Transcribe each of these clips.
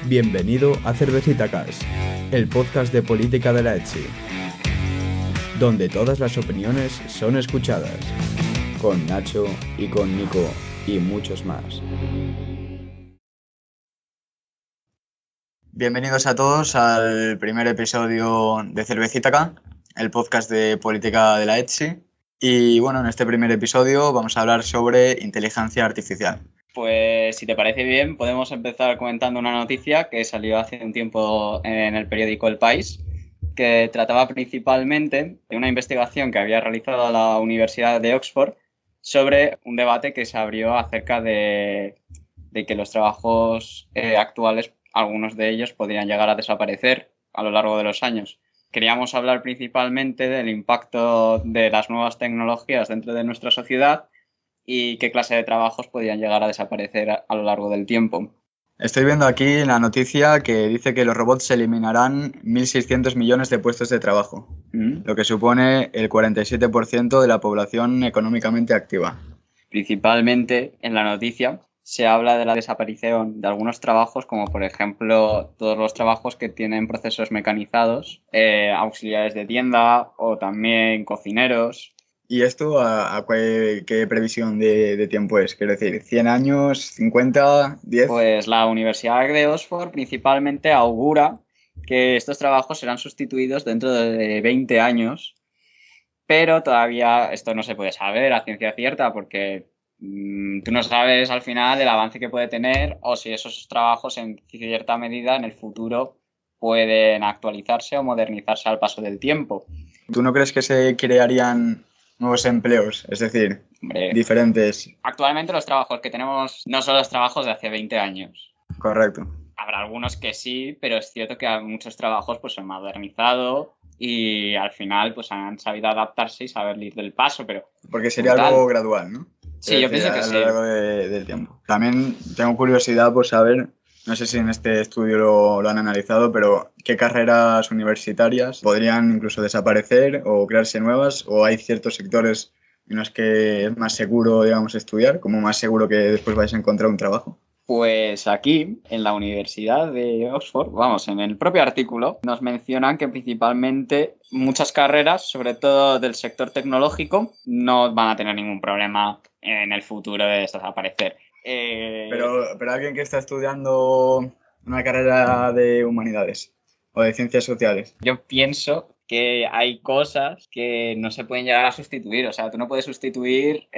Bienvenido a Cervecita Cast, el podcast de política de la ETSI, donde todas las opiniones son escuchadas, con Nacho y con Nico y muchos más. Bienvenidos a todos al primer episodio de Cervecita Cast, el podcast de política de la ETSI. Y bueno, en este primer episodio vamos a hablar sobre inteligencia artificial. Pues si te parece bien, podemos empezar comentando una noticia que salió hace un tiempo en el periódico El País, que trataba principalmente de una investigación que había realizado la Universidad de Oxford sobre un debate que se abrió acerca de que los trabajos actuales, algunos de ellos, podrían llegar a desaparecer a lo largo de los años. Queríamos hablar principalmente del impacto de las nuevas tecnologías dentro de nuestra sociedad y qué clase de trabajos podían llegar a desaparecer a lo largo del tiempo. Estoy viendo aquí la noticia que dice que los robots eliminarán 1.600 millones de puestos de trabajo, lo que supone el 47% de la población económicamente activa. Principalmente en la noticia se habla de la desaparición de algunos trabajos, como por ejemplo todos los trabajos que tienen procesos mecanizados, auxiliares de tienda o también cocineros. ¿Y esto qué previsión de tiempo es? Quiero decir, ¿100 años, 50, 10? Pues la Universidad de Oxford principalmente augura que estos trabajos serán sustituidos dentro de 20 años, pero todavía esto no se puede saber a ciencia cierta porque tú no sabes al final el avance que puede tener o si esos trabajos en cierta medida en el futuro pueden actualizarse o modernizarse al paso del tiempo. ¿Tú no crees que se crearían nuevos empleos, es decir, diferentes? Actualmente los trabajos que tenemos no son los trabajos de hace 20 años. Correcto. Habrá algunos que sí, pero es cierto que muchos trabajos pues se han modernizado y al final pues han sabido adaptarse y saber ir del paso, pero... Porque sería algo gradual, ¿no? Sí, yo pienso que sí. A lo largo del tiempo. También tengo curiosidad por saber, no sé si en este estudio lo han analizado, pero ¿qué carreras universitarias podrían incluso desaparecer o crearse nuevas? ¿O hay ciertos sectores en los que es más seguro, digamos, estudiar, como más seguro que después vais a encontrar un trabajo? Pues aquí, en la Universidad de Oxford, en el propio artículo, nos mencionan que principalmente muchas carreras, sobre todo del sector tecnológico, no van a tener ningún problema en el futuro de desaparecer. Pero alguien que está estudiando una carrera de humanidades o de ciencias sociales. Yo pienso que hay cosas que no se pueden llegar a sustituir. O sea, tú no puedes sustituir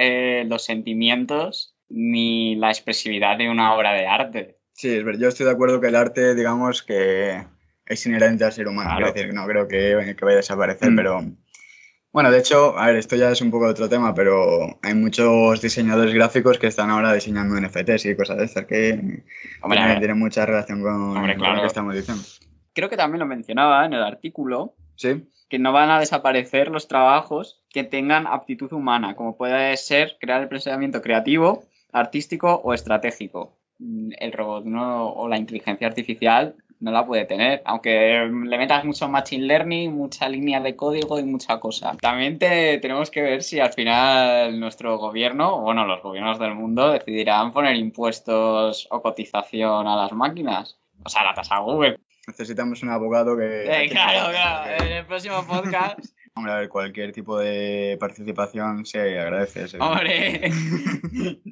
los sentimientos ni la expresividad de una obra de arte. Sí, es verdad. Yo estoy de acuerdo que el arte, digamos, que es inherente al ser humano. Claro. Es decir, no creo que vaya a desaparecer, pero... Bueno, de hecho, a ver, esto ya es un poco de otro tema, pero hay muchos diseñadores gráficos que están ahora diseñando NFTs y cosas de estas que tienen mucha relación con lo que estamos diciendo. Creo que también lo mencionaba en el artículo. Sí. Que no van a desaparecer los trabajos que tengan aptitud humana, como puede ser crear el pensamiento creativo, artístico o estratégico. El robot o la inteligencia artificial no la puede tener, aunque le metas mucho machine learning, mucha línea de código y mucha cosa. También tenemos que ver si al final nuestro gobierno, los gobiernos del mundo decidirán poner impuestos o cotización a las máquinas. O sea, la tasa Google. Necesitamos un abogado que... Claro, en el próximo podcast... Hombre, a ver, cualquier tipo de participación se agradece. Hombre,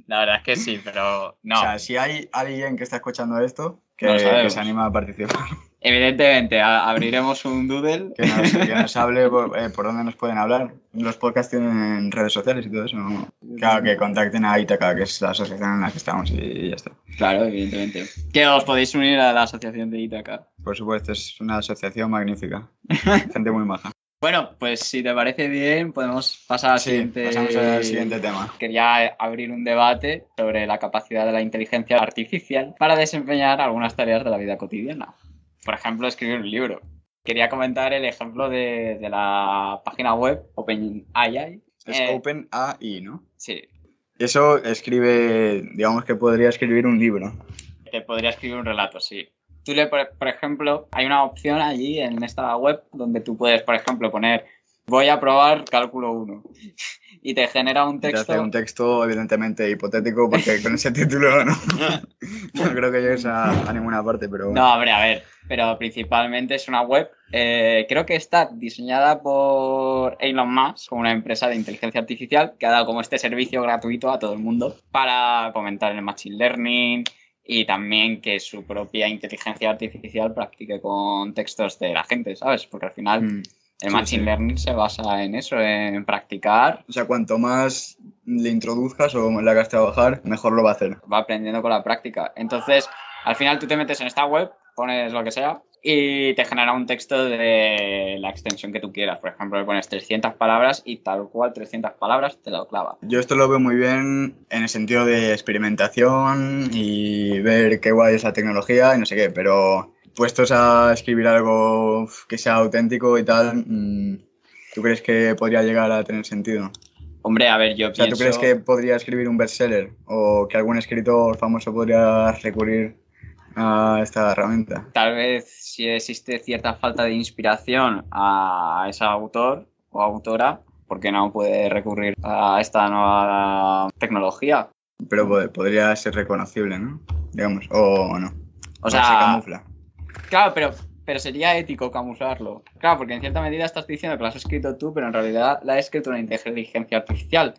la verdad es que sí, pero no. O sea, si hay alguien que está escuchando esto, que se anima a participar. Evidentemente, abriremos un doodle. Que nos hable por dónde nos pueden hablar. Los podcasts tienen redes sociales y todo eso, ¿no? Claro, que contacten a Ítaca, que es la asociación en la que estamos y ya está. Claro, evidentemente. Que os podéis unir a la asociación de Ítaca. Por supuesto, es una asociación magnífica. Gente muy maja. Bueno, pues si te parece bien, podemos pasar al siguiente... pasamos al siguiente tema. Quería abrir un debate sobre la capacidad de la inteligencia artificial para desempeñar algunas tareas de la vida cotidiana. Por ejemplo, escribir un libro. Quería comentar el ejemplo de la página web OpenAI. Es OpenAI, ¿no? Sí. Eso digamos que podría escribir un libro. Te podría escribir un relato, sí. Tú por ejemplo, hay una opción allí en esta web donde tú puedes, por ejemplo, poner voy a probar cálculo 1. Y te genera un Te texto. hace un texto evidentemente hipotético porque con ese título no creo que llegues a ninguna parte, pero bueno. No, hombre, a ver, pero principalmente es una web, creo que está diseñada por Elon Musk, como una empresa de inteligencia artificial que ha dado como este servicio gratuito a todo el mundo para fomentar el machine learning y también que su propia inteligencia artificial practique con textos de la gente, ¿sabes? Porque al final el machine learning se basa en eso, en practicar. O sea, cuanto más le introduzcas o le hagas trabajar, mejor lo va a hacer. Va aprendiendo con la práctica. Entonces, al final tú te metes en esta web, pones lo que sea y te genera un texto de la extensión que tú quieras. Por ejemplo, le pones 300 palabras y tal cual 300 palabras te lo clava. Yo esto lo veo muy bien en el sentido de experimentación y ver qué guay es la tecnología y no sé qué, pero puestos a escribir algo que sea auténtico y tal, ¿tú crees que podría llegar a tener sentido? Hombre, a ver, yo O sea, ¿tú crees que podría escribir un bestseller o que algún escritor famoso podría recurrir a esta herramienta? Tal vez si existe cierta falta de inspiración a ese autor o autora, ¿por qué no puede recurrir a esta nueva tecnología? Pero podría ser reconocible, ¿no? Digamos, o no. O sea, se camufla. Claro, pero sería ético camuflarlo. Claro, porque en cierta medida estás diciendo que lo has escrito tú, pero en realidad la ha escrito una inteligencia artificial.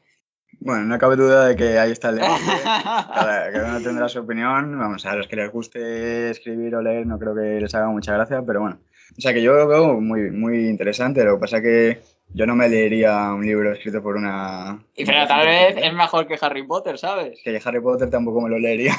Bueno, no cabe duda de que ahí está el debate. Cada uno tendrá su opinión. Vamos, a los que les guste escribir o leer no creo que les haga mucha gracia, pero bueno. O sea, que yo lo veo muy, muy interesante. Lo que pasa es que yo no me leería un libro escrito por una... Pero tal vez es mejor que Harry Potter, ¿sabes? Que Harry Potter tampoco me lo leería.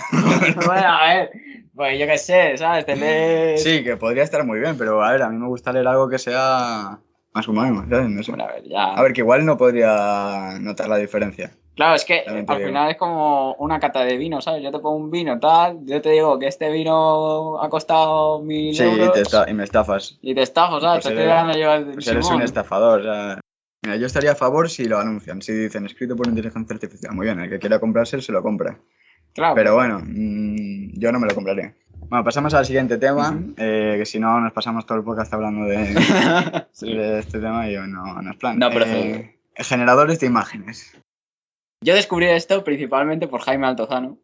Bueno, a ver, pues yo qué sé, ¿sabes? Te lees... Sí, que podría estar muy bien, pero a ver, a mí me gusta leer algo que sea más humano, ¿sabes? No sé. Bueno, a ver, ya... A ver, que igual no podría notar la diferencia. Claro, es que También te al digo. final es como una cata de vino, ¿sabes? Yo te pongo un vino tal, yo te digo que este vino ha costado 1.000 Sí, euros y me estafas. y te estafo, ¿sabes? Pues te estoy dando yo el Pues eres un Simón. estafador. O sea, mira, yo estaría a favor si lo anuncian, si dicen escrito por inteligencia artificial. Muy bien, el que quiera comprarse se lo compra. Claro, Pero bueno, yo no me lo compraré. Bueno, pasamos al siguiente tema, que si no nos pasamos todo el podcast hablando Sí. de este tema y no es plan. No procede. Generadores de imágenes. Yo descubrí esto principalmente por Jaime Altozano,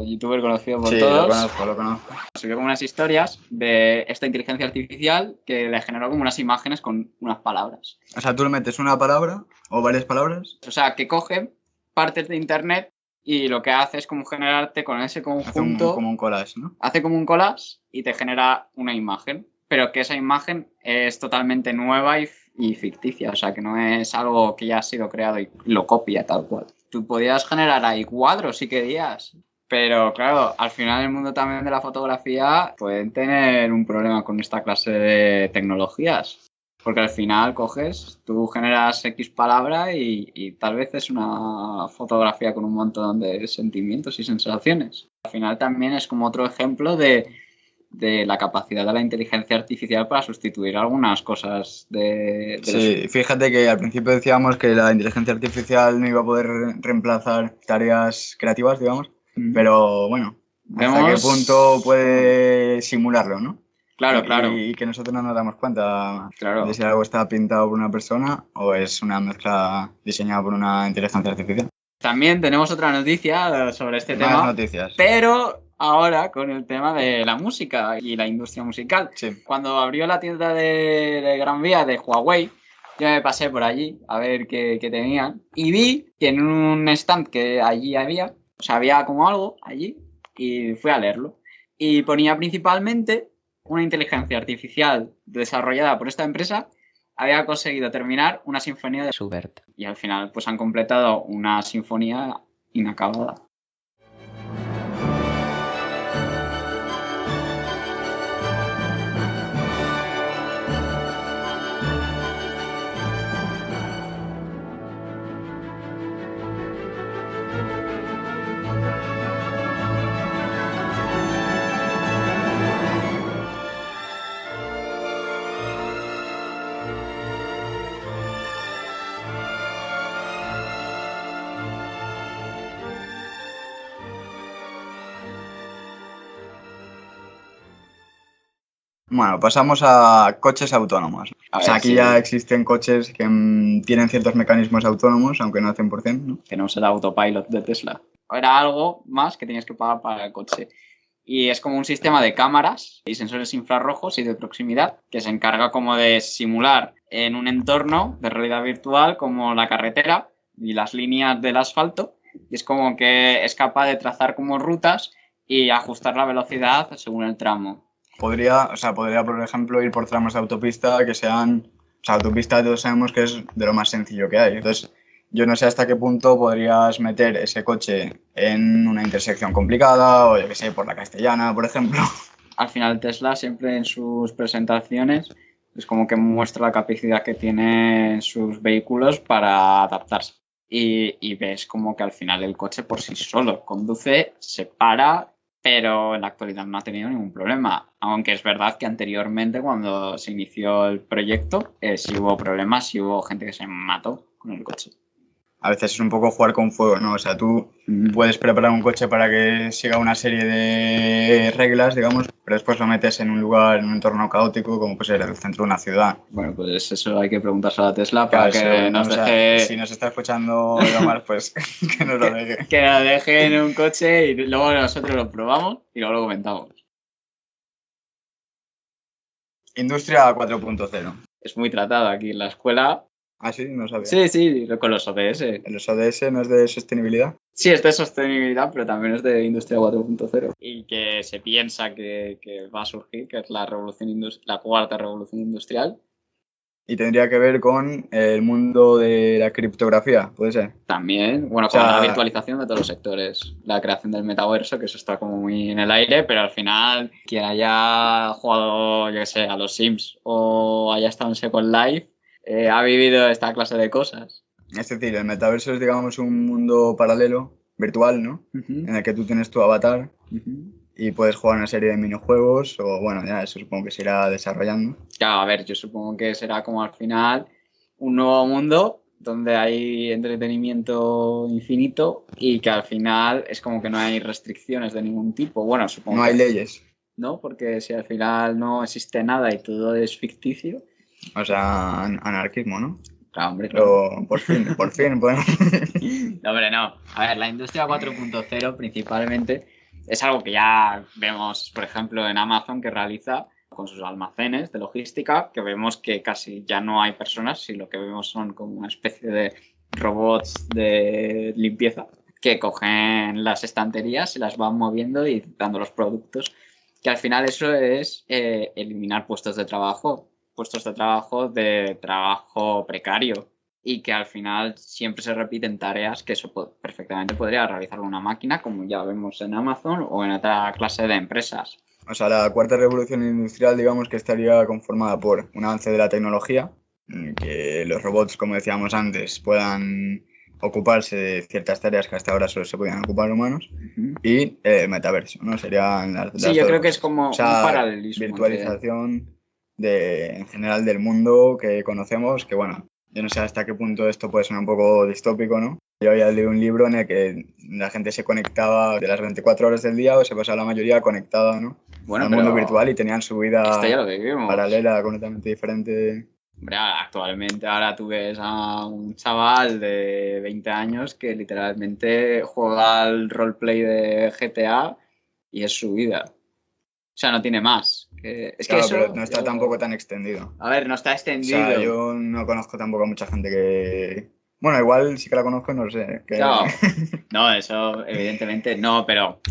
youtuber conocido por Sí, todos. lo conozco. Subió como unas historias de esta inteligencia artificial que le generó como unas imágenes con unas palabras. O sea, tú le metes una palabra o varias palabras. O sea, que coge partes de internet y lo que hace es como generarte con ese Hace conjunto... como un collage, ¿no? Hace como un collage y te genera una imagen, pero que esa imagen es totalmente nueva y ficticia, o sea, que no es algo que ya ha sido creado y lo copia tal cual. Tú podías generar ahí cuadros si querías, pero claro, al final el mundo también de la fotografía pueden tener un problema con esta clase de tecnologías. Porque al final coges, tú generas X palabra y tal vez es una fotografía con un montón de sentimientos y sensaciones. Al final también es como otro ejemplo de la capacidad de la inteligencia artificial para sustituir algunas cosas de Sí, fíjate que al principio decíamos que la inteligencia artificial no iba a poder reemplazar tareas creativas, digamos, pero bueno, ¿hasta qué punto puede simularlo, no? Claro, claro. Y que nosotros no nos damos cuenta Claro. de si algo está pintado por una persona o es una mezcla diseñada por una inteligencia artificial. También tenemos otra noticia sobre este Más tema, noticias. pero ahora con el tema de la música y la industria musical. Sí. Cuando abrió la tienda de Gran Vía de Huawei, yo me pasé por allí a ver qué tenían y vi que en un stand que allí había, o sea, había como algo allí y fui a leerlo. Y ponía principalmente una inteligencia artificial desarrollada por esta empresa había conseguido terminar una sinfonía de Schubert. Y al final pues han completado una sinfonía inacabada. Bueno, pasamos a coches autónomos. O sea, aquí sí. ya existen coches que tienen ciertos mecanismos autónomos, aunque no al 100%, ¿no? Tenemos el autopilot de Tesla. Era algo más que tenías que pagar para el coche. Y es como un sistema de cámaras y sensores infrarrojos y de proximidad que se encarga como de simular en un entorno de realidad virtual como la carretera y las líneas del asfalto. Y es como que es capaz de trazar como rutas y ajustar la velocidad según el tramo. Podría, por ejemplo, ir por tramos de autopista que sean... O sea, autopista todos sabemos que es de lo más sencillo que hay. Entonces, yo no sé hasta qué punto podrías meter ese coche en una intersección complicada o, yo qué sé, por la Castellana, por ejemplo. Al final Tesla siempre en sus presentaciones es como que muestra la capacidad que tienen sus vehículos para adaptarse. Y ves como que al final el coche por sí solo conduce, se para, pero en la actualidad no ha tenido ningún problema. Aunque es verdad que anteriormente, cuando se inició el proyecto, sí hubo problemas, sí hubo gente que se mató con el coche. A veces es un poco jugar con fuego, ¿no? O sea, tú puedes preparar un coche para que siga una serie de reglas, digamos, pero después lo metes en un lugar, en un entorno caótico, como puede ser el centro de una ciudad. Bueno, pues eso hay que preguntárselo a Tesla para Claro, que nos deje... Si nos está escuchando Omar, pues que nos lo deje. Que lo deje en un coche y luego nosotros lo probamos y luego lo comentamos. Industria 4.0. Es muy tratado aquí en la escuela. Ah, sí, no sabía. Sí, con los ODS. ¿Los ODS no es de sostenibilidad? Sí, es de sostenibilidad, pero también es de Industria 4.0. Y que se piensa que va a surgir, que es la cuarta revolución industrial. Y tendría que ver con el mundo de la criptografía, ¿puede ser? También, bueno, con la virtualización de todos los sectores. La creación del metaverso, que eso está como muy en el aire, pero al final, quien haya jugado, yo qué sé, a los Sims o haya estado en Second Life, ha vivido esta clase de cosas. Es decir, el metaverso es, digamos, un mundo paralelo, virtual, ¿no? En el que tú tienes tu avatar y puedes jugar una serie de minijuegos o, bueno, ya eso supongo que se irá desarrollando. Claro, a ver, yo supongo que será como al final un nuevo mundo donde hay entretenimiento infinito y que al final es como que no hay restricciones de ningún tipo. Bueno, supongo no hay leyes. ¿No? Porque si al final no existe nada y todo es ficticio. O sea, anarquismo, ¿no? Claro, hombre. Pero por fin podemos... No, hombre, no. A ver, la industria 4.0 principalmente es algo que ya vemos, por ejemplo, en Amazon, que realiza con sus almacenes de logística, que vemos que casi ya no hay personas, y lo que vemos son como una especie de robots de limpieza que cogen las estanterías, se las van moviendo y dando los productos, que al final eso es eliminar puestos de trabajo precario, y que al final siempre se repiten tareas que eso perfectamente podría realizar una máquina, como ya vemos en Amazon o en otra clase de empresas. O sea, la cuarta revolución industrial, digamos que estaría conformada por un avance de la tecnología, que los robots, como decíamos antes, puedan ocuparse de ciertas tareas que hasta ahora solo se podían ocupar humanos, y el metaverso, ¿no? Serían las Sí, yo creo que es como un paralelismo. Virtualización en general del mundo que conocemos, que bueno, yo no sé hasta qué punto esto puede sonar un poco distópico, ¿no? Yo había leído un libro en el que la gente se conectaba de las 24 horas del día o se pasaba la mayoría conectada, ¿no? Bueno, al mundo virtual y tenían su vida paralela completamente diferente. Hombre, actualmente ahora tú ves a un chaval de 20 años que literalmente juega al roleplay de GTA y es su vida. O sea, no tiene más. Es claro, que eso, pero no está tampoco tan extendido. A ver, no está extendido. O sea, yo no conozco tampoco a mucha gente que... Bueno, igual sí que la conozco, no lo sé. Claro. No, eso evidentemente no, pero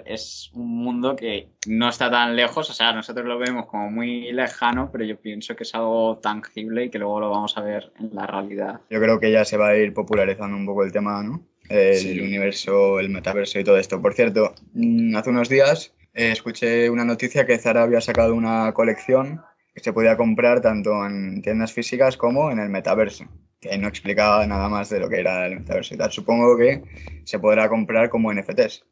es un mundo que no está tan lejos. O sea, nosotros lo vemos como muy lejano, pero yo pienso que es algo tangible y que luego lo vamos a ver en la realidad. Yo creo que ya se va a ir popularizando un poco el tema, ¿no? El universo, el metaverso y todo esto. Por cierto, hace unos días escuché una noticia que Zara había sacado una colección que se podía comprar tanto en tiendas físicas como en el metaverso, que no explicaba nada más de lo que era el metaverso y tal. Supongo que se podrá comprar como NFTs.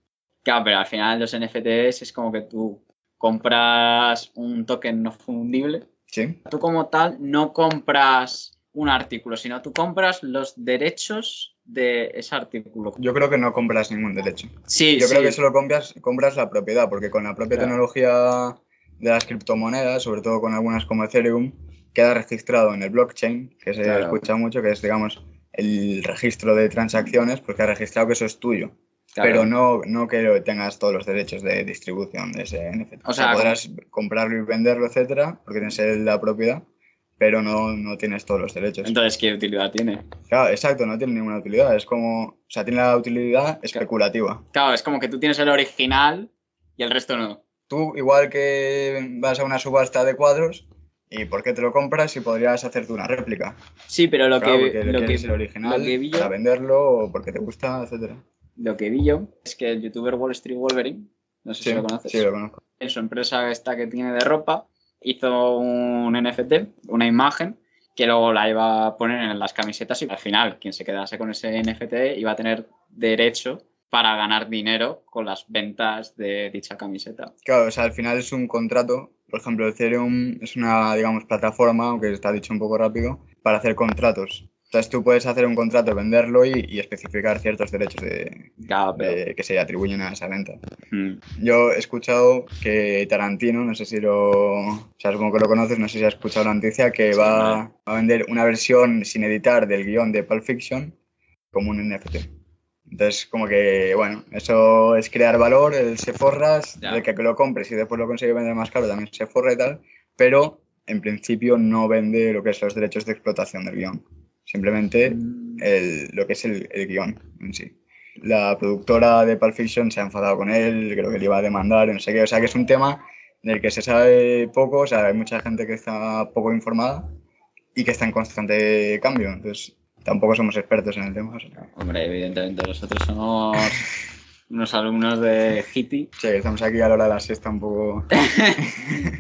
Claro, pero al final los NFTs es como que tú compras un token no fungible. Sí. Tú como tal no compras un artículo, sino tú compras los derechos de ese artículo. Yo creo que no compras ningún derecho. Sí, Yo creo que solo compras la propiedad, porque con la propia tecnología de las criptomonedas, sobre todo con algunas como Ethereum, queda registrado en el blockchain, que se escucha mucho, que es, digamos, el registro de transacciones, porque ha registrado que eso es tuyo. Claro. Pero no que tengas todos los derechos de distribución de ese NFT. O sea, podrás comprarlo y venderlo, etcétera, porque tienes la propiedad, pero no tienes todos los derechos. Entonces, ¿qué utilidad tiene? Claro, exacto, no tiene ninguna utilidad. Es como, o sea, tiene la utilidad especulativa. Claro, es como que tú tienes el original y el resto no. Tú, igual que vas a una subasta de cuadros, ¿y por qué te lo compras si podrías hacerte una réplica? Sí, pero lo que es el original, para venderlo o porque te gusta, etcétera. Lo que vi yo es que el youtuber Wall Street Wolverine, no sé si lo conoces. Sí, lo conozco. En su empresa esta que tiene de ropa, hizo un NFT, una imagen, que luego la iba a poner en las camisetas y al final quien se quedase con ese NFT iba a tener derecho para ganar dinero con las ventas de dicha camiseta. Claro, o sea, al final es un contrato. Por ejemplo, Ethereum es una, digamos, plataforma, aunque está dicho un poco rápido, para hacer contratos. Entonces tú puedes hacer un contrato, venderlo y especificar ciertos derechos que se atribuyen a esa venta. Yo he escuchado que Tarantino, no sé si o sea, supongo que lo conoces, no sé si has escuchado la noticia, que va a vender una versión sin editar del guión de Pulp Fiction como un NFT. Entonces, como que, bueno, eso es crear valor, él se forra, de que lo compres y después lo consigue vender más caro también se forra y tal, pero en principio no vende lo que es los derechos de explotación del guión. Simplemente lo que es el guión en sí. La productora de Pulp Fiction se ha enfadado con él, creo que le iba a demandar, no sé qué. O sea, que es un tema del que se sabe poco, o sea, hay mucha gente que está poco informada y que está en constante cambio. Entonces, tampoco somos expertos en el tema. O sea. Hombre, evidentemente, nosotros somos unos alumnos de Hippie. Sí, estamos aquí a la hora de la siesta un poco...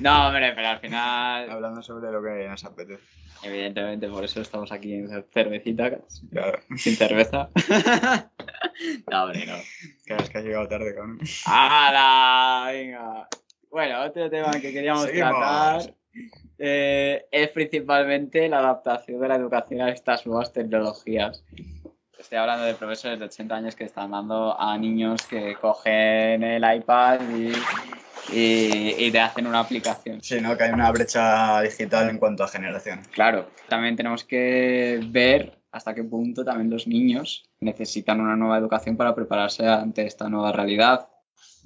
No, hombre, pero al final... Hablando sobre lo que nos apetece. Evidentemente, por eso estamos aquí en cervecita, claro. Sin cerveza. No, hombre, no. Claro, es que has llegado tarde, cabrón. ¡Hala! Venga. Bueno, otro tema que queríamos tratar es principalmente la adaptación de la educación a estas nuevas tecnologías. Estoy hablando de profesores de 80 años que están dando a niños que cogen el iPad y te hacen una aplicación. Sí, ¿no? Que hay una brecha digital en cuanto a generación. Claro. También tenemos que ver hasta qué punto también los niños necesitan una nueva educación para prepararse ante esta nueva realidad.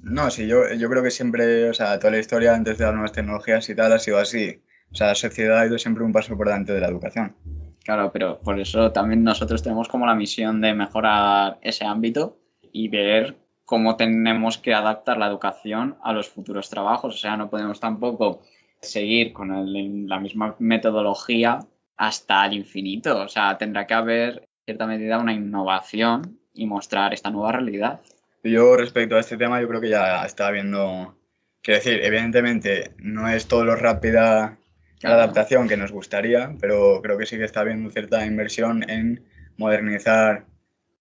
No, sí, yo creo que siempre, o sea, toda la historia antes de las nuevas tecnologías y tal ha sido así. O sea, la sociedad ha ido siempre un paso por delante de la educación. Claro, pero por eso también nosotros tenemos como la misión de mejorar ese ámbito y ver cómo tenemos que adaptar la educación a los futuros trabajos. O sea, no podemos tampoco seguir con la misma metodología hasta el infinito. O sea, tendrá que haber, en cierta medida, una innovación y mostrar esta nueva realidad. Yo, respecto a este tema, yo creo que ya está habiendo... Quiero decir, evidentemente, no es todo lo rápida la adaptación que nos gustaría, pero creo que sí que está habiendo cierta inversión en modernizar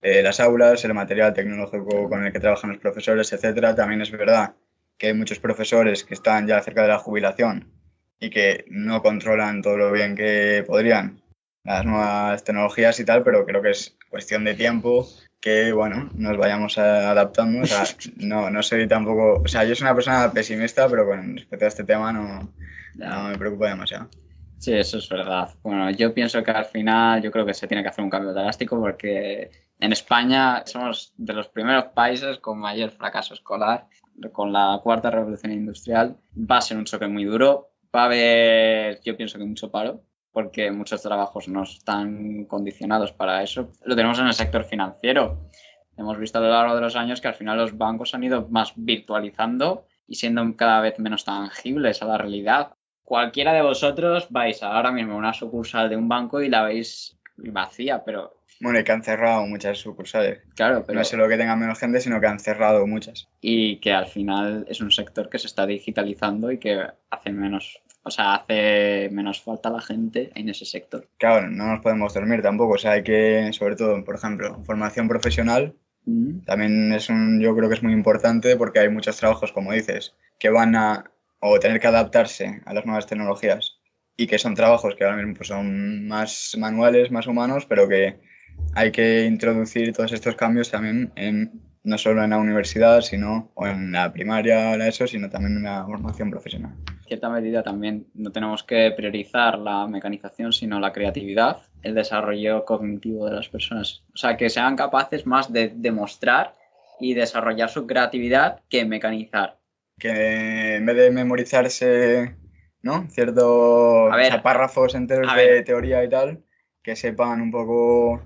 las aulas, el material tecnológico con el que trabajan los profesores, etcétera. También es verdad que hay muchos profesores que están ya cerca de la jubilación y que no controlan todo lo bien que podrían las nuevas tecnologías y tal, pero creo que es cuestión de tiempo que, bueno, nos vayamos adaptando. O sea, no soy tampoco... O sea, yo soy una persona pesimista, pero con respecto a este tema no me preocupa demasiado. Sí, eso es verdad. Bueno, yo pienso que al final yo creo que se tiene que hacer un cambio drástico porque en España somos de los primeros países con mayor fracaso escolar. Con la cuarta revolución industrial va a ser un choque muy duro. Va a haber, yo pienso que mucho paro, porque muchos trabajos no están condicionados para eso. Lo tenemos en el sector financiero. Hemos visto a lo largo de los años que al final los bancos han ido más virtualizando y siendo cada vez menos tangibles a la realidad. Cualquiera de vosotros vais ahora mismo a una sucursal de un banco y la veis vacía, pero... Bueno, y que han cerrado muchas sucursales. Claro, pero... No es solo que tengan menos gente, sino que han cerrado muchas. Y que al final es un sector que se está digitalizando y que hace menos falta la gente en ese sector. Claro, no nos podemos dormir tampoco. O sea, hay que, sobre todo, por ejemplo, formación profesional. También yo creo que es muy importante porque hay muchos trabajos, como dices, que van a tener que adaptarse a las nuevas tecnologías y que son trabajos que ahora mismo pues, son más manuales, más humanos, pero que hay que introducir todos estos cambios también no solo en la universidad, o en la primaria, sino también en la formación profesional. cierta medida también no tenemos que priorizar la mecanización, sino la creatividad, el desarrollo cognitivo de las personas. O sea, que sean capaces más de demostrar y desarrollar su creatividad que mecanizar. Que en vez de memorizarse, ¿no? Ciertos párrafos enteros de teoría y tal, que sepan un poco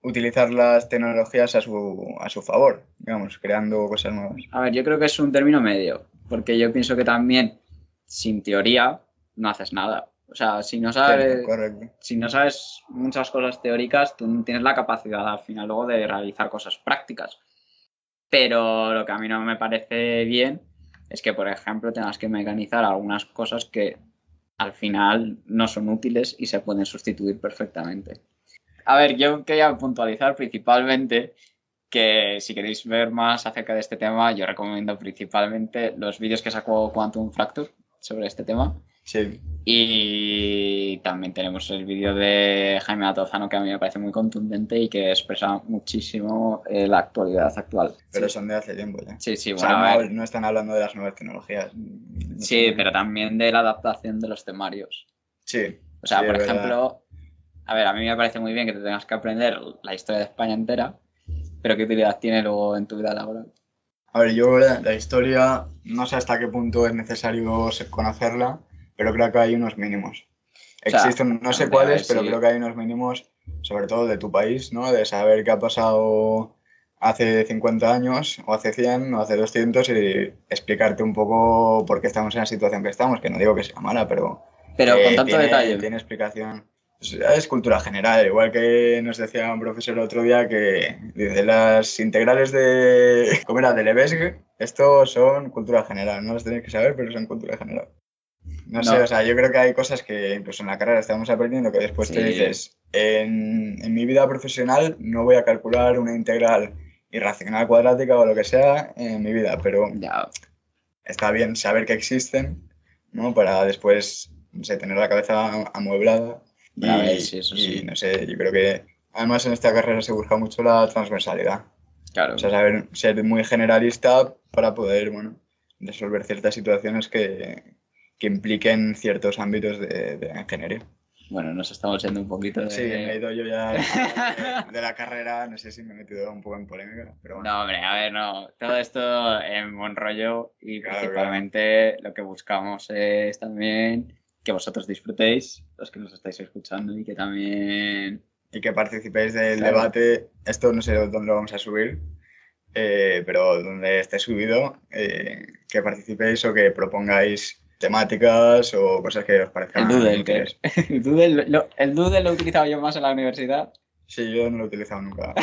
utilizar las tecnologías a su favor, digamos, creando cosas nuevas. A ver, yo creo que es un término medio, porque yo pienso que también sin teoría no haces nada. O sea, si no sabes muchas cosas teóricas, tú no tienes la capacidad al final luego de realizar cosas prácticas. Pero lo que a mí no me parece bien es que, por ejemplo, tengas que mecanizar algunas cosas que al final no son útiles y se pueden sustituir perfectamente. A ver, yo quería puntualizar principalmente que si queréis ver más acerca de este tema, yo recomiendo principalmente los vídeos que sacó Quantum Fracture sobre este tema. Sí. Y también tenemos el vídeo de Jaime Atozano, que a mí me parece muy contundente y que expresa muchísimo la actualidad actual. Pero son de hace tiempo ya. Sí, o sea, no están hablando de las nuevas tecnologías. Sí, pero también de la adaptación de los temarios. Sí. O sea, sí, por ejemplo, a ver, a mí me parece muy bien que te tengas que aprender la historia de España entera, pero ¿qué utilidad tiene luego en tu vida laboral? A ver, yo la historia no sé hasta qué punto es necesario conocerla, pero creo que hay unos mínimos. Existen, no sé cuáles, pero creo que hay unos mínimos, sobre todo de tu país, ¿no? De saber qué ha pasado hace 50 años, o hace 100, o hace 200, y explicarte un poco por qué estamos en la situación que estamos, que no digo que sea mala, pero con tanto detalle. Tiene explicación. Es cultura general, igual que nos decía un profesor el otro día que dice las integrales de, ¿cómo era? De Lebesgue, esto son cultura general, no las tenéis que saber, pero son cultura general. No sé, o sea, yo creo que hay cosas que incluso en la carrera estamos aprendiendo que después te dices, en mi vida profesional no voy a calcular una integral irracional cuadrática o lo que sea en mi vida, pero está bien saber que existen, ¿no? Para después, no sé, tener la cabeza amueblada. Y no sé, yo creo que además en esta carrera se busca mucho la transversalidad. Claro. O sea, saber ser muy generalista para poder, bueno, resolver ciertas situaciones que impliquen ciertos ámbitos de la ingeniería. Bueno, nos estamos yendo un poquito de... Sí, me he ido yo ya de la carrera, no sé si me he metido un poco en polémica, pero bueno. No, hombre, a ver, no. Todo esto en buen rollo y principalmente lo que buscamos es también que vosotros disfrutéis, los que nos estáis escuchando, y que también... Y que participéis del debate. Esto no sé dónde lo vamos a subir, pero donde esté subido, que participéis o que propongáis temáticas o cosas que os parezcan útiles. El Doodle lo he utilizado yo más en la universidad. Sí, yo no lo he utilizado nunca.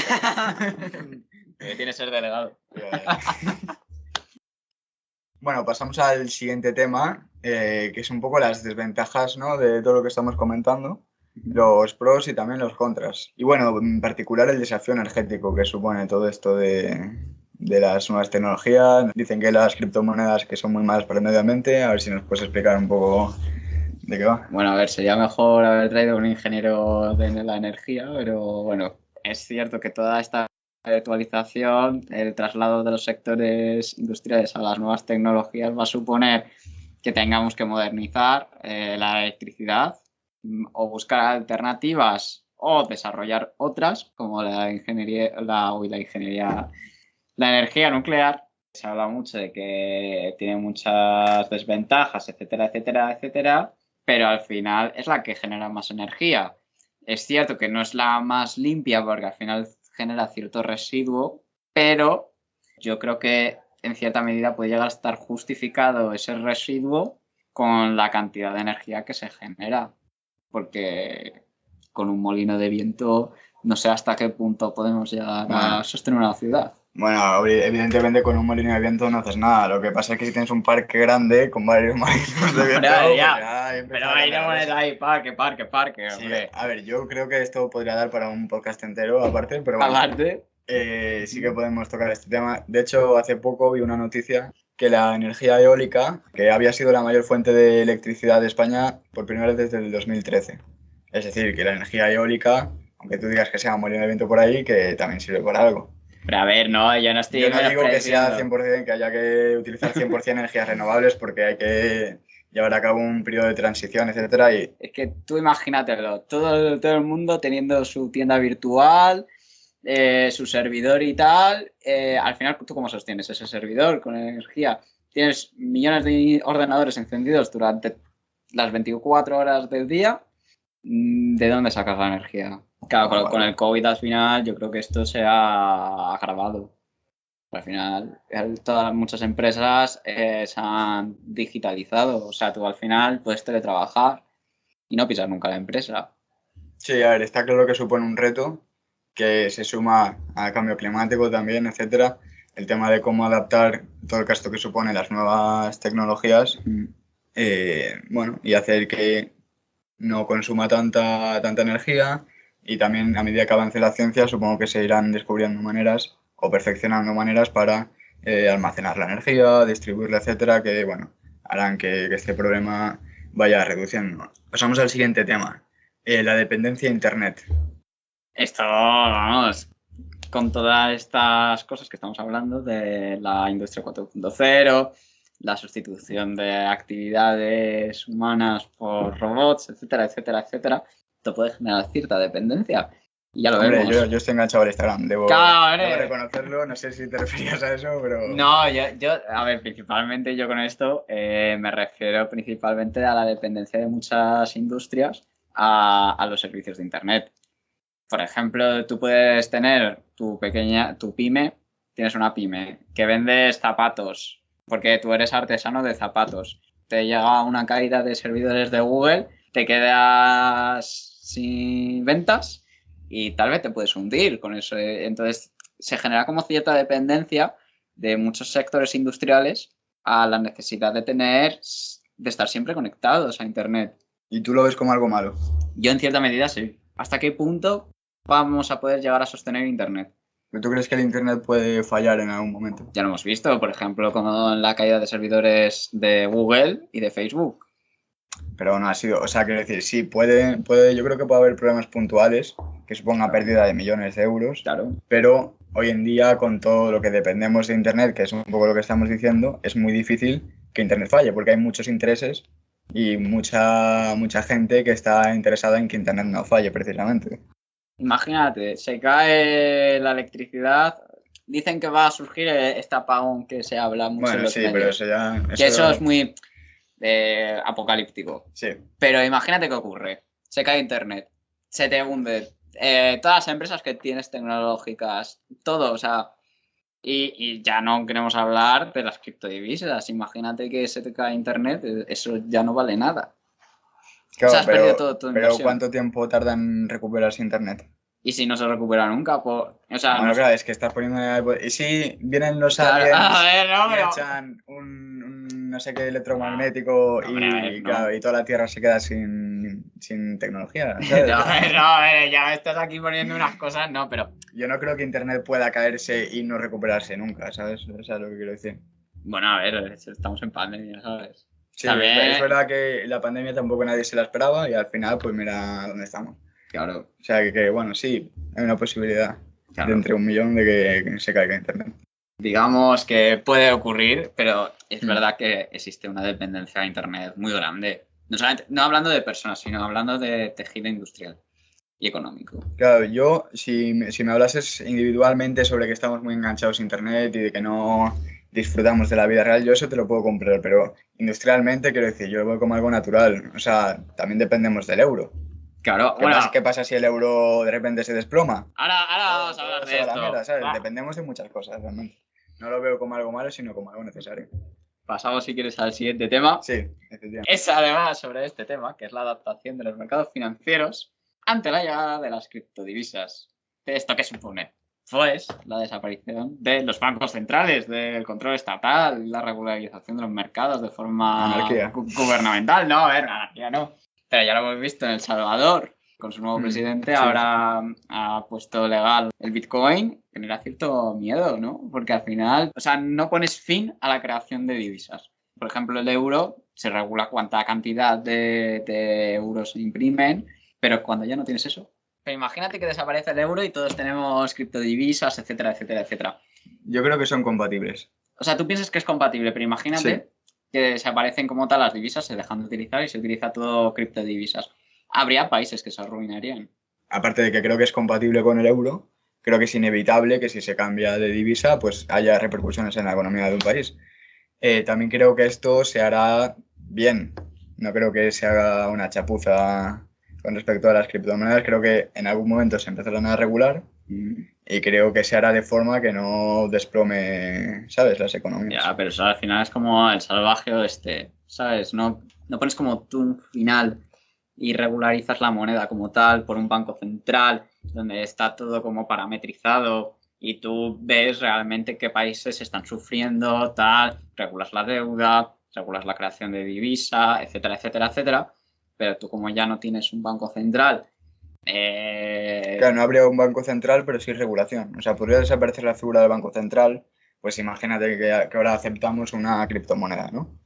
Tiene que ser delegado. Bueno, pasamos al siguiente tema, que es un poco las desventajas, ¿no? De todo lo que estamos comentando, los pros y también los contras. Y bueno, en particular el desafío energético que supone todo esto de las nuevas tecnologías. Dicen que las criptomonedas que son muy malas para el medio ambiente. A ver si nos puedes explicar un poco de qué va. Bueno, a ver, sería mejor haber traído un ingeniero de la energía, pero bueno, es cierto que toda esta actualización, el traslado de los sectores industriales a las nuevas tecnologías va a suponer que tengamos que modernizar la electricidad o buscar alternativas o desarrollar otras, como la energía nuclear. Se habla mucho de que tiene muchas desventajas, etcétera, etcétera, etcétera, pero al final es la que genera más energía. Es cierto que no es la más limpia porque al final genera cierto residuo, pero yo creo que en cierta medida puede llegar a estar justificado ese residuo con la cantidad de energía que se genera, porque con un molino de viento no sé hasta qué punto podemos llegar a sostener una ciudad. Bueno, evidentemente con un molino de viento no haces nada. Lo que pasa es que si tienes un parque grande con varios molinos de viento... Pero ahí le pones ahí parque, sí, hombre. A ver, yo creo que esto podría dar para un podcast entero aparte, pero bueno. Aparte. Sí que podemos tocar este tema. De hecho, hace poco vi una noticia que la energía eólica, que había sido la mayor fuente de electricidad de España por primera vez desde el 2013. Es decir, que la energía eólica, aunque tú digas que sea un molino de viento por ahí, que también sirve para algo. Pero a ver, no, yo no estoy... Yo no digo que sea 100%, que haya que utilizar 100% energías renovables porque hay que llevar a cabo un periodo de transición, etcétera. Y es que tú imagínatelo, todo el mundo teniendo su tienda virtual, su servidor y tal. Al final, ¿tú cómo sostienes ese servidor con energía? Tienes millones de ordenadores encendidos durante las 24 horas del día. ¿De dónde sacas la energía? Claro, con el COVID al final yo creo que esto se ha agravado. Al final, muchas empresas se han digitalizado. O sea, tú al final puedes teletrabajar y no pisar nunca la empresa. Sí, a ver, está claro que supone un reto que se suma al cambio climático también, etcétera. El tema de cómo adaptar todo el gasto que supone las nuevas tecnologías, bueno, y hacer que no consuma tanta energía, y también a medida que avance la ciencia supongo que se irán descubriendo maneras o perfeccionando maneras para almacenar la energía, distribuirla, etcétera, que bueno, harán que este problema vaya reduciendo. Pasamos al siguiente tema, la dependencia de Internet. Esto, vamos, con todas estas cosas que estamos hablando de la industria 4.0, la sustitución de actividades humanas por robots, etcétera, etcétera, etcétera, esto puede generar cierta dependencia. Y ya lo vemos. Yo estoy enganchado al Instagram, debo reconocerlo, no sé si te referías a eso, pero... No, a ver, principalmente yo con esto me refiero principalmente a la dependencia de muchas industrias a los servicios de Internet. Por ejemplo, tú puedes tener tu pyme, tienes una pyme que vendes zapatos, porque tú eres artesano de zapatos. Te llega una caída de servidores de Google, te quedas sin ventas y tal vez te puedes hundir con eso. Entonces, se genera como cierta dependencia de muchos sectores industriales a la necesidad de estar siempre conectados a Internet. ¿Y tú lo ves como algo malo? Yo en cierta medida sí. ¿Hasta qué punto vamos a poder llegar a sostener Internet? ¿Tú crees que el Internet puede fallar en algún momento? Ya lo hemos visto, por ejemplo, como en la caída de servidores de Google y de Facebook. Pero no ha sido, o sea, quiero decir, sí, puede, yo creo que puede haber problemas puntuales que supongan pérdida de millones de euros. Claro. Pero hoy en día, con todo lo que dependemos de Internet, que es un poco lo que estamos diciendo, es muy difícil que Internet falle, porque hay muchos intereses y mucha gente que está interesada en que Internet no falle, precisamente. Imagínate, se cae la electricidad, dicen que va a surgir este apagón que se habla mucho en los medios. Pero eso ya... Eso es muy apocalíptico. Sí. Pero imagínate qué ocurre. Se cae Internet, se te hunde. Todas las empresas que tienes tecnológicas, todo, o sea... Y ya no queremos hablar de las criptodivisas. Imagínate que se te cae Internet, eso ya no vale nada. Claro, o sea, has perdido todo tu inversión. Pero ¿cuánto tiempo tarda en recuperarse Internet? Y si no se recupera nunca, o sea... Bueno, claro, es que estás poniendo... Y si vienen los aliens y echan un no sé qué electromagnético y toda la Tierra se queda sin tecnología, ¿sabes? ya me estás aquí poniendo unas cosas, no, pero... Yo no creo que Internet pueda caerse y no recuperarse nunca, ¿sabes? Eso es lo que quiero decir. Bueno, a ver, estamos en pandemia, ¿sabes? Sí, es verdad que la pandemia tampoco nadie se la esperaba y al final, pues mira dónde estamos. Claro. O sea, que bueno, sí, hay una posibilidad de entre 1 millón de que se caiga Internet. Digamos que puede ocurrir, pero es verdad que existe una dependencia de Internet muy grande. No hablando de personas, sino hablando de tejido industrial y económico. Claro, yo, si me hablases individualmente sobre que estamos muy enganchados a Internet y de que no disfrutamos de la vida real, yo eso te lo puedo comprar, pero industrialmente, quiero decir, yo lo veo como algo natural. O sea, también dependemos del euro. Claro, ¿Qué pasa si el euro de repente se desploma? Ahora vamos a hablar de esto. Mierda, ¿sabes? Dependemos de muchas cosas, realmente. No lo veo como algo malo, sino como algo necesario. Pasamos, si quieres, al siguiente tema. Sí, efectivamente. Es además sobre este tema, que es la adaptación de los mercados financieros ante la llegada de las criptodivisas. ¿Esto qué supone? Pues la desaparición de los bancos centrales, del control estatal, la regularización de los mercados de forma gubernamental. No, a ver, anarquía no. Pero ya lo hemos visto en El Salvador, con su nuevo presidente, sí. Ahora ha puesto legal el Bitcoin, genera cierto miedo, ¿no? Porque al final, o sea, no pones fin a la creación de divisas. Por ejemplo, el euro se regula cuánta cantidad de euros se imprimen, pero cuando ya no tienes eso. Pero imagínate que desaparece el euro y todos tenemos criptodivisas, etcétera, etcétera, etcétera. Yo creo que son compatibles. O sea, tú piensas que es compatible, pero imagínate que desaparecen como tal las divisas, se dejan de utilizar y se utiliza todo criptodivisas. Habría países que se arruinarían. Aparte de que creo que es compatible con el euro, creo que es inevitable que si se cambia de divisa, pues haya repercusiones en la economía de un país. También creo que esto se hará bien. No creo que se haga una chapuza con respecto a las criptomonedas. Creo que en algún momento se empezarán a regular y creo que se hará de forma que no desplome, ¿sabes?, las economías. Ya, pero eso al final es como el salvaje oeste, ¿sabes? No pones como tú un final y regularizas la moneda como tal por un banco central donde está todo como parametrizado y tú ves realmente qué países están sufriendo, tal, regulas la deuda, regulas la creación de divisa, etcétera, etcétera, etcétera. Pero tú como ya no tienes un banco central... Claro, no habría un banco central, pero sí regulación. O sea, podría desaparecer la figura del banco central, pues imagínate que ahora aceptamos una criptomoneda, ¿no?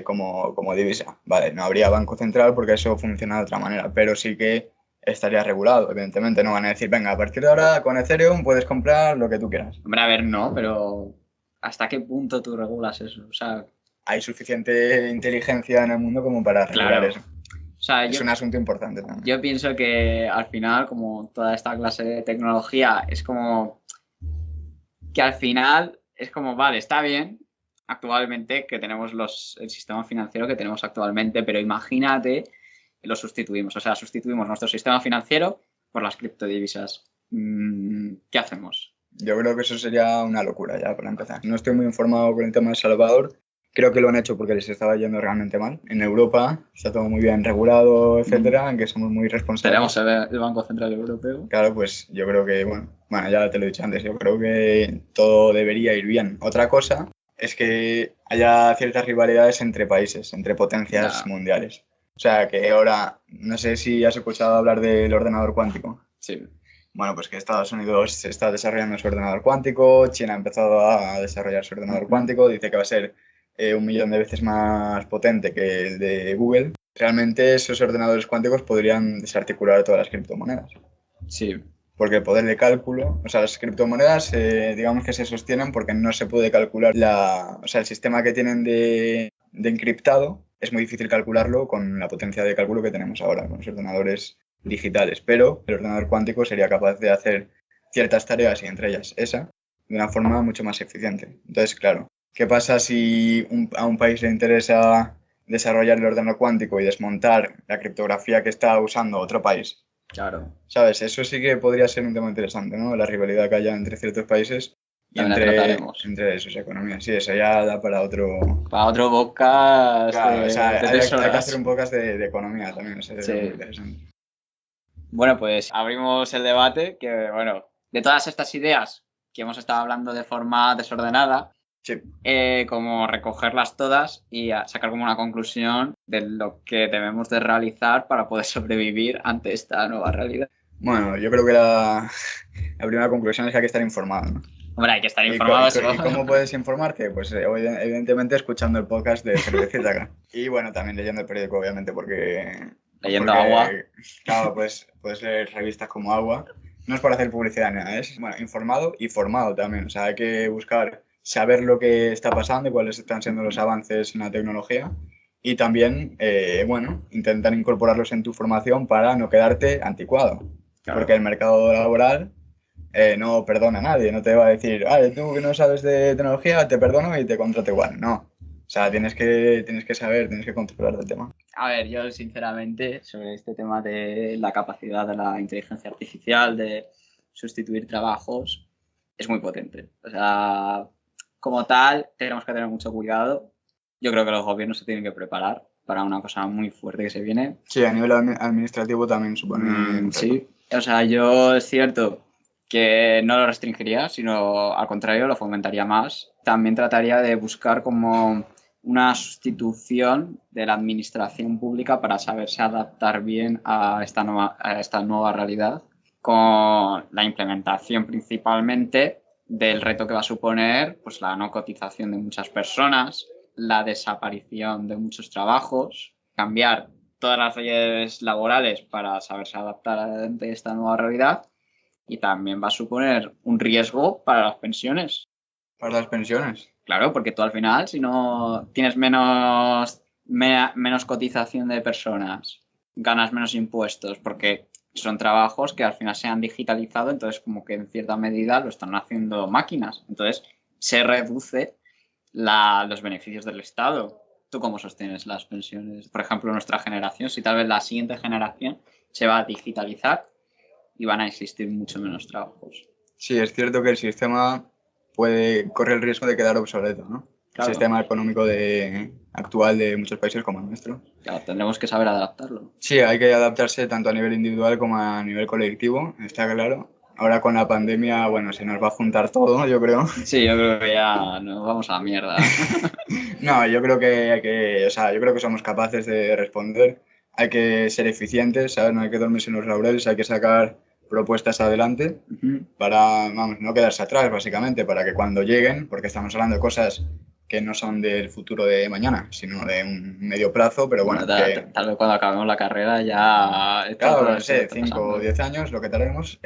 Como divisa. Vale, no habría banco central porque eso funciona de otra manera, pero sí que estaría regulado, evidentemente. No van a decir, venga, a partir de ahora con Ethereum puedes comprar lo que tú quieras. Hombre, a ver, no, pero ¿hasta qué punto tú regulas eso? O sea, hay suficiente inteligencia en el mundo como para regular eso. O sea, es un asunto importante también. Yo pienso que al final, como toda esta clase de tecnología, es como que al final es como, vale, está bien actualmente que tenemos el sistema financiero que tenemos actualmente, pero imagínate lo sustituimos. O sea, sustituimos nuestro sistema financiero por las criptodivisas. ¿Qué hacemos? Yo creo que eso sería una locura ya, para empezar. No estoy muy informado con el tema de El Salvador. Creo que lo han hecho porque les estaba yendo realmente mal. En Europa está todo muy bien regulado, etcétera, aunque somos muy responsables. Tenemos el Banco Central Europeo. Claro, pues yo creo que, bueno, ya te lo he dicho antes, yo creo que todo debería ir bien. Otra cosa es que haya ciertas rivalidades entre países, entre potencias mundiales. O sea, que ahora, no sé si has escuchado hablar del ordenador cuántico. Sí. Bueno, pues que Estados Unidos está desarrollando su ordenador cuántico, China ha empezado a desarrollar su ordenador cuántico, dice que va a ser 1.000.000 de veces más potente que el de Google. Realmente esos ordenadores cuánticos podrían desarticular todas las criptomonedas. Sí. Porque el poder de cálculo, o sea, las criptomonedas, digamos que se sostienen porque no se puede calcular el sistema que tienen de encriptado, es muy difícil calcularlo con la potencia de cálculo que tenemos ahora, con los ordenadores digitales, pero el ordenador cuántico sería capaz de hacer ciertas tareas y entre ellas esa de una forma mucho más eficiente. Entonces, claro, ¿qué pasa si a un país le interesa desarrollar el ordenador cuántico y desmontar la criptografía que está usando otro país? Claro. ¿Sabes? Eso sí que podría ser un tema interesante, ¿no? La rivalidad que haya entre ciertos países y entre sus economías. Sí, eso ya da para otro... Para otro podcast. Claro, hay que hacer un podcast de economía también, eso es muy interesante. Bueno, pues abrimos el debate, que bueno, de todas estas ideas que hemos estado hablando de forma desordenada, sí. Como recogerlas todas y sacar como una conclusión de lo que debemos de realizar para poder sobrevivir ante esta nueva realidad. Bueno, yo creo que la primera conclusión es que hay que estar informado, ¿no? Hombre, hay que estar informado. ¿Y cómo puedes informarte? Pues evidentemente escuchando el podcast de Cervecita acá. Y bueno, también leyendo el periódico, obviamente, porque... Leyendo Agua. Claro, pues puedes leer revistas como Agua. No es por hacer publicidad ni nada, es informado y formado también. O sea, hay que buscar saber lo que está pasando y cuáles están siendo los avances en la tecnología. Y también, intentar incorporarlos en tu formación para no quedarte anticuado. Claro. Porque el mercado laboral no perdona a nadie. No te va a decir, tú que no sabes de tecnología, te perdono y te contrato igual. No. O sea, tienes que saber, tienes que controlar el tema. A ver, yo sinceramente, sobre este tema de la capacidad de la inteligencia artificial de sustituir trabajos, es muy potente. O sea, como tal, tenemos que tener mucho cuidado. Yo creo que los gobiernos se tienen que preparar para una cosa muy fuerte que se viene. Sí, a nivel administrativo también supone... Sí, o sea, yo es cierto que no lo restringiría, sino al contrario, lo fomentaría más. También trataría de buscar como una sustitución de la administración pública para saberse adaptar bien a esta nueva realidad, con la implementación principalmente del reto que va a suponer pues, la no cotización de muchas personas, la desaparición de muchos trabajos, cambiar todas las leyes laborales para saberse adaptar a esta nueva realidad, y también va a suponer un riesgo para las pensiones. ¿Para las pensiones? Claro, porque tú al final, si no tienes menos cotización de personas, ganas menos impuestos, porque son trabajos que al final se han digitalizado, entonces como que en cierta medida lo están haciendo máquinas. Entonces se reduce los beneficios del Estado. ¿Tú cómo sostienes las pensiones? Por ejemplo, nuestra generación, si tal vez la siguiente generación se va a digitalizar y van a existir mucho menos trabajos. Sí, es cierto que el sistema puede correr el riesgo de quedar obsoleto, ¿no? Claro. El sistema económico actual de muchos países como el nuestro. Claro, tendremos que saber adaptarlo. Sí, hay que adaptarse tanto a nivel individual como a nivel colectivo, está claro. Ahora con la pandemia, bueno, se nos va a juntar todo, yo creo. Sí, yo creo que ya nos vamos a la mierda. No, yo creo yo creo que somos capaces de responder. Hay que ser eficientes, ¿sabes? No hay que dormirse en los laureles, hay que sacar propuestas adelante para, vamos, no quedarse atrás, básicamente, para que cuando lleguen, porque estamos hablando de cosas que no son del futuro de mañana, sino de un medio plazo, pero bueno. Tal vez cuando acabemos la carrera ya... Claro, no sé, 5 o 10 años, lo que tardemos.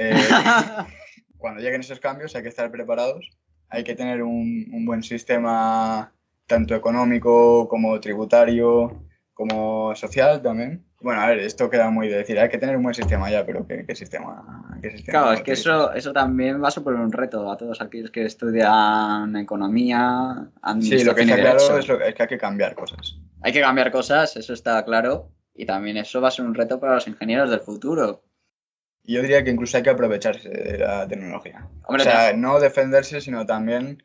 Cuando lleguen esos cambios hay que estar preparados, hay que tener un buen sistema tanto económico como tributario, como social también. Bueno, a ver, esto queda muy de decir, hay que tener un buen sistema ya, pero ¿qué sistema? Claro, es que eso también va a suponer un reto a todos aquellos que estudian economía, administración. Sí, lo que está claro es que hay que cambiar cosas. Hay que cambiar cosas, eso está claro, y también eso va a ser un reto para los ingenieros del futuro. Yo diría que incluso hay que aprovecharse de la tecnología. Hombre, o sea, no defenderse, sino también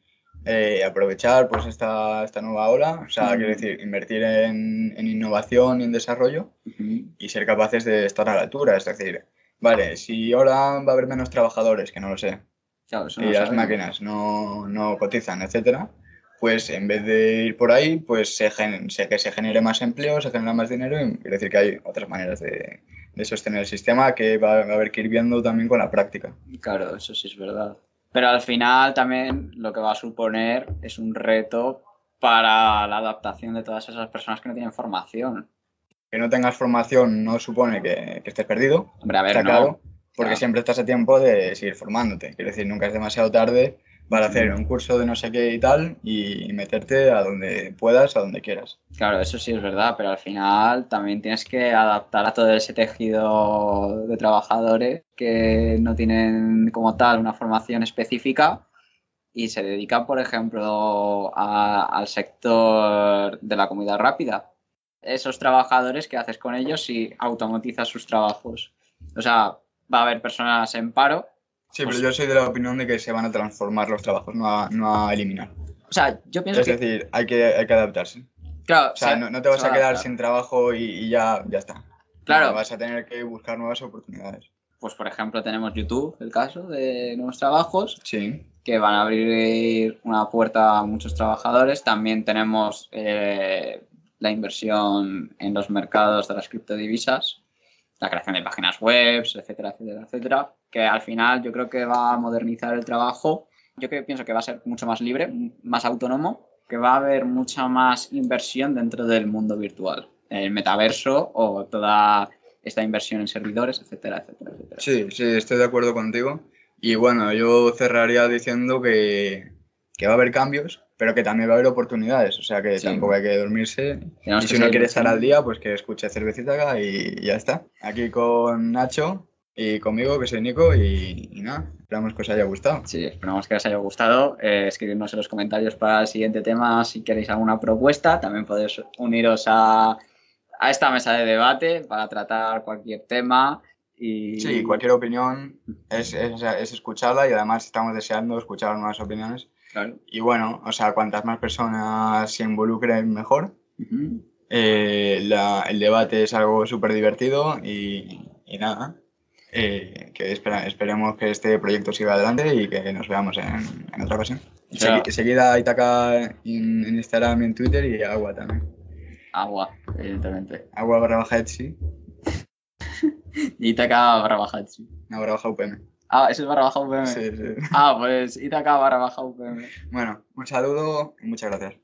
aprovechar pues esta nueva ola, o sea, quiero decir, invertir en innovación y en desarrollo y ser capaces de estar a la altura, es decir, vale, si ahora va a haber menos trabajadores, que no lo sé, claro, eso y las máquinas no cotizan, etcétera, pues en vez de ir por ahí, pues que se genere más empleo, se genera más dinero, y quiero decir que hay otras maneras de sostener el sistema que va a haber que ir viendo también con la práctica. Claro, eso sí es verdad. Pero al final también lo que va a suponer es un reto para la adaptación de todas esas personas que no tienen formación. Que no tengas formación no supone que estés perdido. Hombre, a ver, está no. claro, porque siempre estás a tiempo de seguir formándote. Quiero decir, nunca es demasiado tarde para hacer un curso de no sé qué y tal y meterte a donde puedas, a donde quieras. Claro, eso sí es verdad, pero al final también tienes que adaptar a todo ese tejido de trabajadores que no tienen como tal una formación específica y se dedican, por ejemplo, al sector de la comida rápida. Esos trabajadores, ¿qué haces con ellos si automatizas sus trabajos? O sea, va a haber personas en paro. Sí, pero yo soy de la opinión de que se van a transformar los trabajos, no a eliminar. O sea, yo pienso Es decir, hay que adaptarse. Claro, o sea, no te vas a quedar sin trabajo y ya está. Claro. No, vas a tener que buscar nuevas oportunidades. Pues, por ejemplo, tenemos YouTube, el caso de nuevos trabajos, sí, que van a abrir una puerta a muchos trabajadores. También tenemos la inversión en los mercados de las criptodivisas, la creación de páginas web, etcétera, etcétera, etcétera, que al final yo creo que va a modernizar el trabajo. Yo pienso que va a ser mucho más libre, más autónomo, que va a haber mucha más inversión dentro del mundo virtual, el metaverso o toda esta inversión en servidores, etcétera, etcétera, etcétera. Sí, estoy de acuerdo contigo. Y bueno, yo cerraría diciendo que va a haber cambios, pero que también va a haber oportunidades. O sea que tampoco hay que dormirse. Y si uno quiere estar al día, pues que escuche Cervecita acá y ya está. Aquí con Nacho y conmigo, que soy Nico, y nada, esperamos que os haya gustado. Sí, esperamos que os haya gustado. Escribidnos en los comentarios para el siguiente tema si queréis alguna propuesta. También podéis uniros a esta mesa de debate para tratar cualquier tema. Sí, cualquier opinión es escucharla y además estamos deseando escuchar nuevas opiniones. Claro. Y bueno, o sea, cuantas más personas se involucren, mejor. El debate es algo súper divertido y nada, que esperemos que este proyecto siga adelante y que nos veamos en otra ocasión. Seguida a Itaca en Instagram y en Twitter y Agua también. Agua, evidentemente. Agua_Etsy. Itaca_Etsy. _UPM. Ah, ¿eso es /UPM? Sí. Ah, pues Itaca /UPM. Bueno, un saludo y muchas gracias.